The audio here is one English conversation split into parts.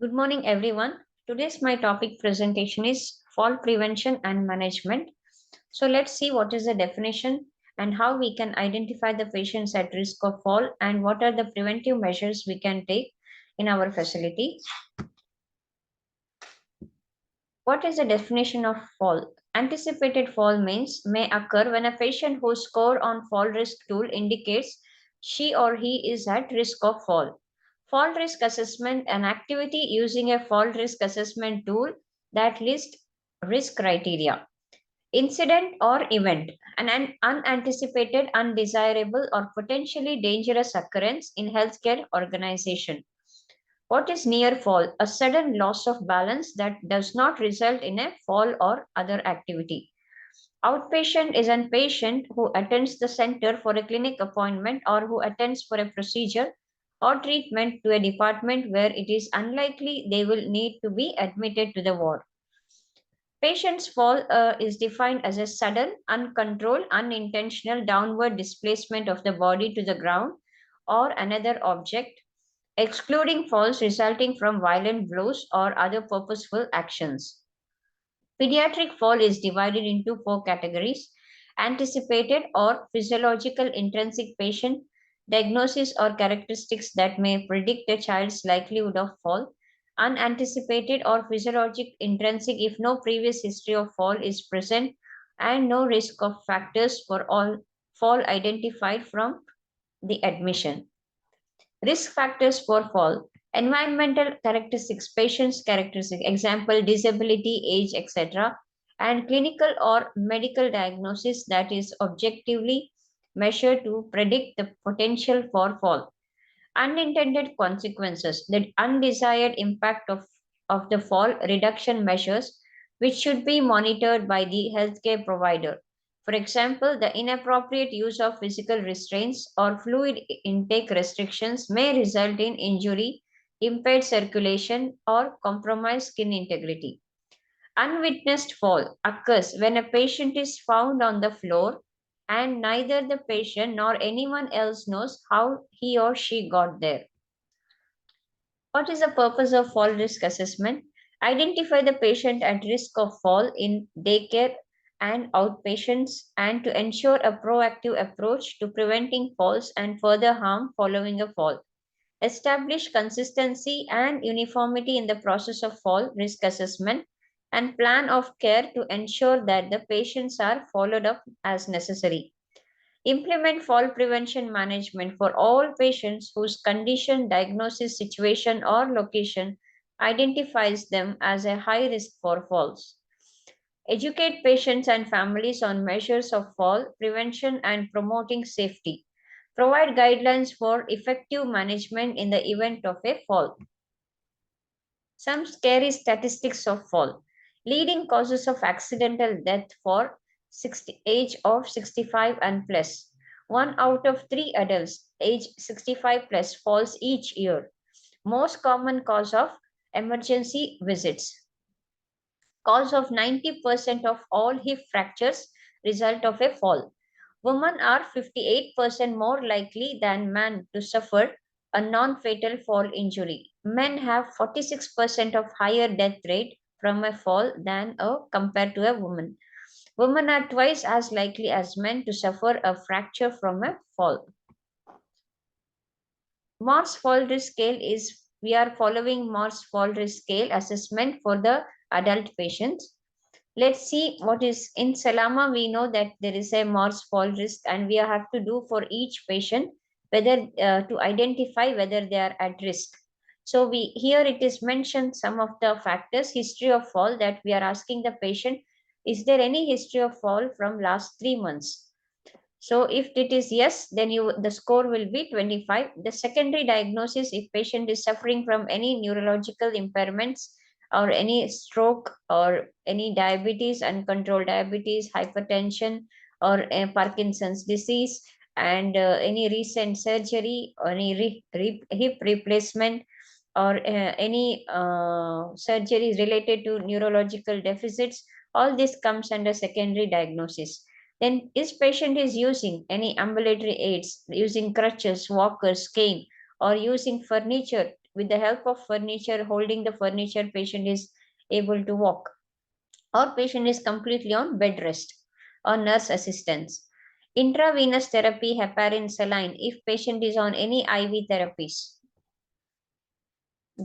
Good morning, everyone. Today's my topic presentation is fall prevention and management. So let's see what is the definition and how we can identify the patients at risk of fall and what are the preventive measures we can take in our facility. What is the definition of fall? Anticipated fall means may occur when a patient whose score on fall risk tool indicates she or he is at risk of fall. Fall risk assessment, an activity using a fall risk assessment tool that lists risk criteria. Incident or event, an unanticipated, undesirable, or potentially dangerous occurrence in healthcare organization. What is near fall? A sudden loss of balance that does not result in a fall or other activity. Outpatient is an patient who attends the center for a clinic appointment or who attends for a procedure or treatment to a department where it is unlikely they will need to be admitted to the ward. Patient's fall is defined as a sudden, uncontrolled, unintentional downward displacement of the body to the ground or another object, excluding falls resulting from violent blows or other purposeful actions. Pediatric fall is divided into four categories: anticipated or physiological intrinsic patient diagnosis or characteristics that may predict a child's likelihood of fall, unanticipated or physiologic intrinsic if no previous history of fall is present and no risk of factors for all fall identified from the admission. Risk factors for fall: environmental characteristics, patient's characteristics, example, disability, age, etc., and clinical or medical diagnosis that is objectively measured to predict the potential for fall. Unintended consequences, the undesired impact of the fall reduction measures, which should be monitored by the healthcare provider. For example, the inappropriate use of physical restraints or fluid intake restrictions may result in injury, impaired circulation, or compromised skin integrity. Unwitnessed fall occurs when a patient is found on the floor and neither the patient nor anyone else knows how he or she got there. What is the purpose of fall risk assessment? Identify the patient at risk of fall in daycare and outpatients and to ensure a proactive approach to preventing falls and further harm following a fall. Establish consistency and uniformity in the process of fall risk assessment and plan of care to ensure that the patients are followed up as necessary. Implement fall prevention management for all patients whose condition, diagnosis, situation, or location identifies them as a high risk for falls. Educate patients and families on measures of fall prevention and promoting safety. Provide guidelines for effective management in the event of a fall. Some scary statistics of fall. Leading causes of accidental death for age of 65 and plus. 1 out of 3 adults age 65 plus falls each year. Most common cause of emergency visits. Cause of 90% of all hip fractures result of a fall. Women are 58% more likely than men to suffer a non-fatal fall injury. Men have 46% of higher death rate from a fall than compared to a woman. Women are twice as likely as men to suffer a fracture from a fall. Morse fall risk scale is we are following Morse fall risk scale assessment for the adult patients. Let's see what is in Salama. We know that there is a Morse fall risk, and we have to do for each patient whether to identify whether they are at risk. So we here it is mentioned some of the factors history of fall that we are asking the patient, is there any history of fall from last 3 months? So if it is yes, then the score will be 25. The secondary diagnosis, if patient is suffering from any neurological impairments or any stroke or any diabetes, uncontrolled diabetes, hypertension, or Parkinson's disease, and any recent surgery or any hip replacement or any surgeries related to neurological deficits, all this comes under secondary diagnosis. Then this patient is using any ambulatory aids, using crutches, walkers, cane, or using furniture with the help of furniture, holding the furniture, patient is able to walk, or patient is completely on bed rest or nurse assistance. Intravenous therapy, heparin, saline, if patient is on any IV therapies.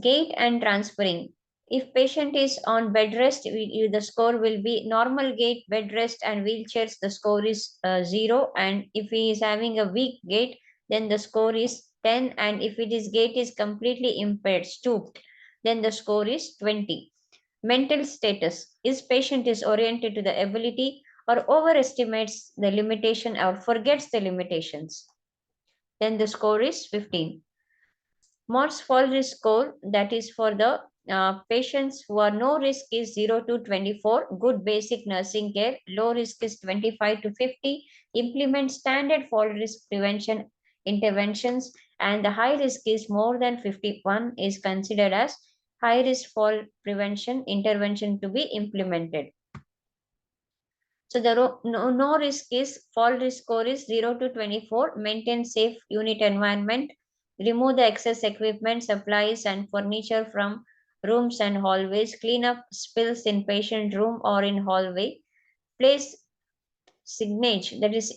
Gait and transferring. If patient is on bed rest, the score will be normal gait, bed rest, and wheelchairs. The score is 0. And if he is having a weak gait, then the score is 10. And if it is gait is completely impaired, stooped, then the score is 20. Mental status. Is patient is oriented to the ability or overestimates the limitation or forgets the limitations, then the score is 15. Morse fall risk score, that is for the patients who are no risk, is 0 to 24, good basic nursing care, low risk is 25 to 50, implement standard fall risk prevention interventions, and the high risk is more than 51 is considered as high risk fall prevention intervention to be implemented. So the no risk is fall risk score is 0 to 24. Maintain safe unit environment. Remove the excess equipment, supplies, and furniture from rooms and hallways. Clean up spills in patient room or in hallway. Place signage, that is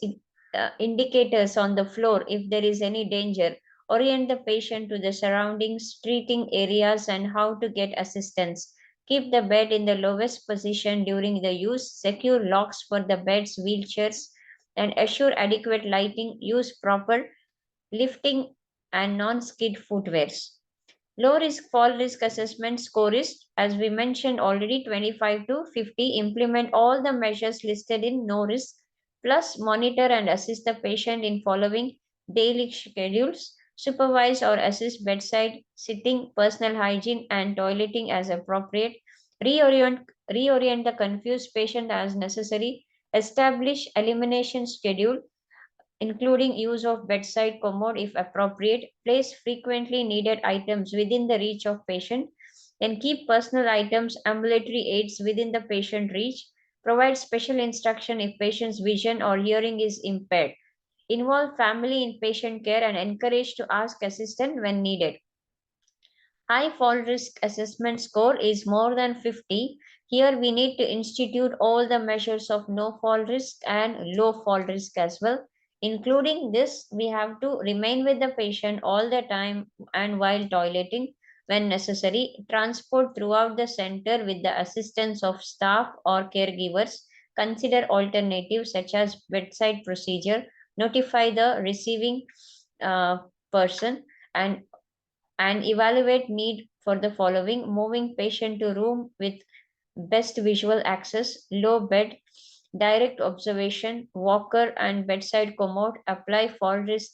indicators on the floor if there is any danger. Orient the patient to the surroundings, treating areas, and how to get assistance. Keep the bed in the lowest position during the use. Secure locks for the beds, wheelchairs, and assure adequate lighting. Use proper lifting and non-skid footwears. Low risk fall risk assessment score is, as we mentioned already, 25 to 50. Implement all the measures listed in no risk, plus monitor and assist the patient in following daily schedules. Supervise or assist bedside sitting, personal hygiene, and toileting as appropriate. Reorient the confused patient as necessary. Establish elimination schedule including use of bedside commode if appropriate, place frequently needed items within the reach of patient, and keep personal items, ambulatory aids within the patient reach, provide special instruction if patient's vision or hearing is impaired, involve family in patient care and encourage to ask assistance when needed. High fall risk assessment score is more than 50. Here we need to institute all the measures of no fall risk and low fall risk as well. Including this, we have to remain with the patient all the time and while toileting when necessary, transport throughout the center with the assistance of staff or caregivers, consider alternatives such as bedside procedure, notify the receiving uh, person, and evaluate need for the following: moving patient to room with best visual access, low bed, direct observation, walker and bedside commode, apply fall risk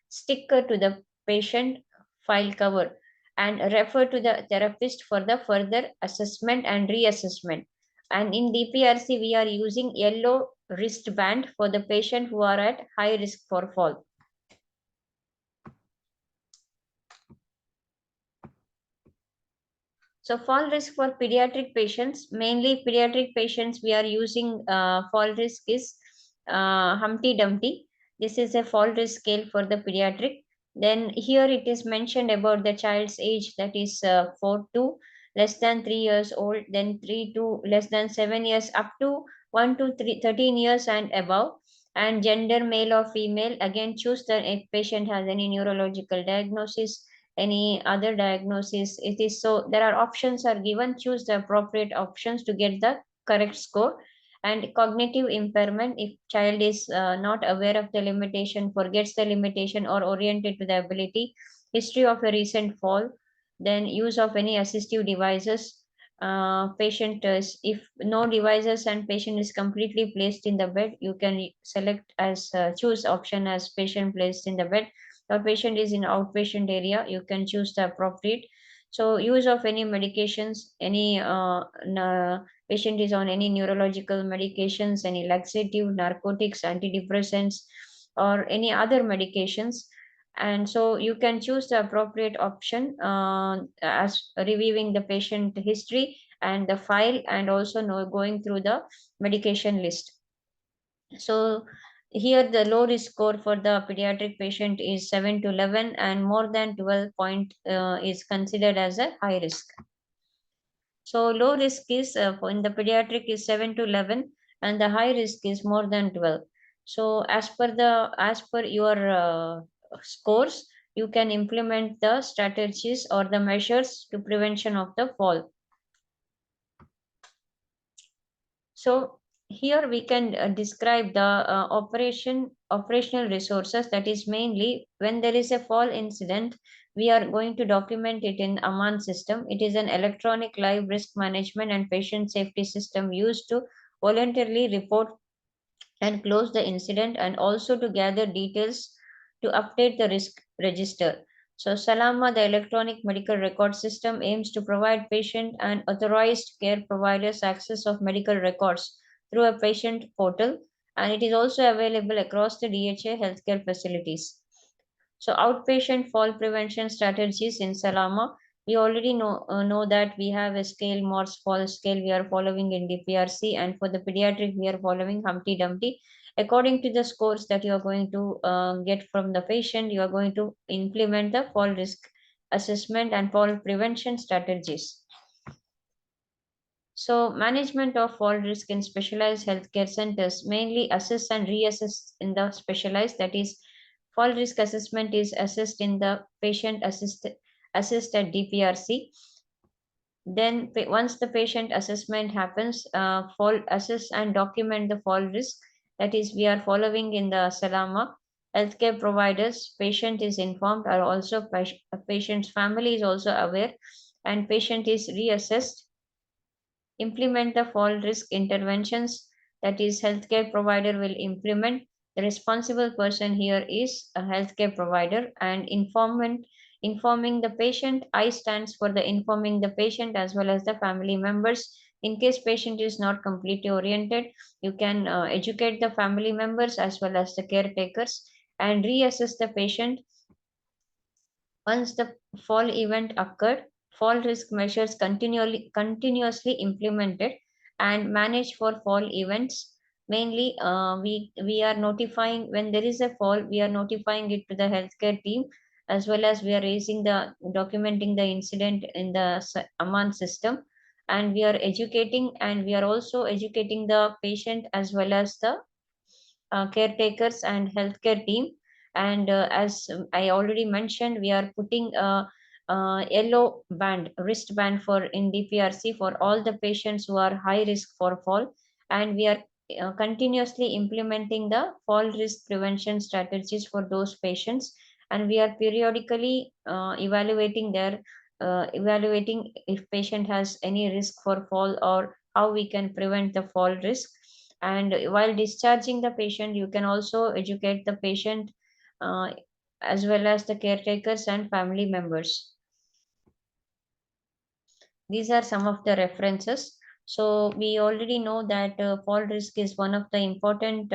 sticker to the patient file cover, and refer to the therapist for the further assessment and reassessment. And in DPRC, we are using yellow wristband for the patient who are at high risk for fall. So fall risk for pediatric patients, mainly pediatric patients, we are using fall risk is Humpty Dumpty. This is a fall risk scale for the pediatric. Then here it is mentioned about the child's age, that is 4 to less than 3 years old, then 3 to less than 7 years, up to 1 to 13 years and above. And gender, male or female, again choose the if patient has any neurological diagnosis, any other diagnosis. It is so there are options are given, choose the appropriate options to get the correct score. And cognitive impairment, if child is not aware of the limitation, forgets the limitation, or oriented to the ability, history of a recent fall, then use of any assistive devices. Patient is, if no devices and patient is completely placed in the bed, you can select as choose option as patient placed in the bed. Or patient is in outpatient area, you can choose the appropriate. So use of any medications, any patient is on any neurological medications, any laxative, narcotics, antidepressants, or any other medications. And so you can choose the appropriate option as reviewing the patient history and the file, and also know, going through the medication list. So Here, the low risk score for the pediatric patient is 7 to 11, and more than 12 point is considered as a high risk. So low risk is in the pediatric is 7 to 11, and the high risk is more than 12. So as per your scores, you can implement the strategies or the measures to prevention of the fall. So here we can describe the operational resources. That is mainly when there is a fall incident, we are going to document it in Aman system. It is an electronic live risk management and patient safety system used to voluntarily report and close the incident, and also to gather details to update the risk register. So Salama, the electronic medical record system, aims to provide patient and authorized care providers access of medical records through a patient portal, and it is also available across the DHA healthcare facilities. So outpatient fall prevention strategies in Salama. We already know that we have a scale, Morse fall scale we are following in DPRC, and for the pediatric we are following Humpty Dumpty. According to the scores that you are going to get from the patient, you are going to implement the fall risk assessment and fall prevention strategies. So, management of fall risk in specialized healthcare centers mainly assess and reassess in the specialized, that is, fall risk assessment is assessed in the patient assessed at DPRC. Then, once the patient assessment happens, fall assess and document the fall risk. That is, we are following in the Salama. Healthcare providers, patient is informed, are also patient's family is also aware, and patient is reassessed. Implement the fall risk interventions, that is healthcare provider will implement. The responsible person here is a healthcare provider, and informing the patient. I stands for the informing the patient as well as the family members. In case patient is not completely oriented, you can educate the family members as well as the caretakers, and reassess the patient. Once the fall event occurred, fall risk measures continuously implemented and managed for fall events. Mainly, we are notifying when there is a fall, we are notifying it to the healthcare team, as well as we are raising the documenting the incident in the Aman system, and we are educating, and we are also educating the patient as well as the caretakers and healthcare team. And as I already mentioned, we are putting a yellow band, wristband for in DPRC for all the patients who are high risk for fall, and we are continuously implementing the fall risk prevention strategies for those patients, and we are periodically evaluating if patient has any risk for fall or how we can prevent the fall risk. And while discharging the patient, you can also educate the patient uh, as well as the caretakers and family members. These are some of the references. So we already know that fall risk is one of the important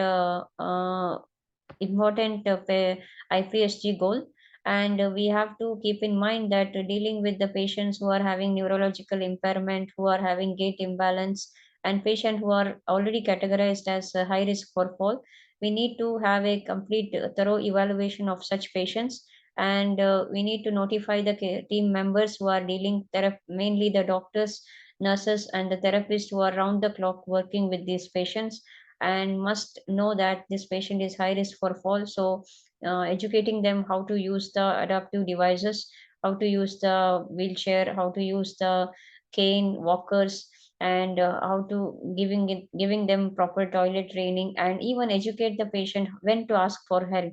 IPSG goal. And we have to keep in mind that dealing with the patients who are having neurological impairment, who are having gait imbalance, and patients who are already categorized as high risk for fall, we need to have a complete thorough evaluation of such patients. And we need to notify the team members who are dealing, mainly the doctors, nurses, and the therapists who are round the clock working with these patients, and must know that this patient is high risk for fall. So educating them how to use the adaptive devices, how to use the wheelchair, how to use the cane walkers, and how to giving them proper toilet training, and even educate the patient when to ask for help.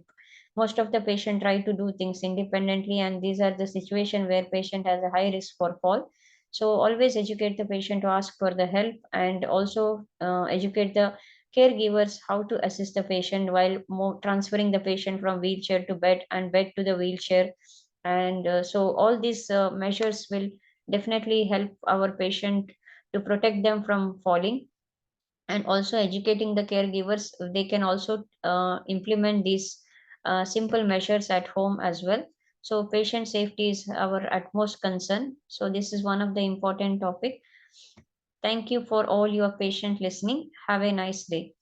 Most of the patient try to do things independently, and these are the situation where patient has a high risk for fall. So always educate the patient to ask for the help, and also educate the caregivers how to assist the patient while transferring the patient from wheelchair to bed and bed to the wheelchair. And so all these measures will definitely help our patient to protect them from falling. And also educating the caregivers, they can also implement these simple measures at home as well. So patient safety is our utmost concern, so this is one of the important topic. Thank you for all your patient listening. Have a nice day.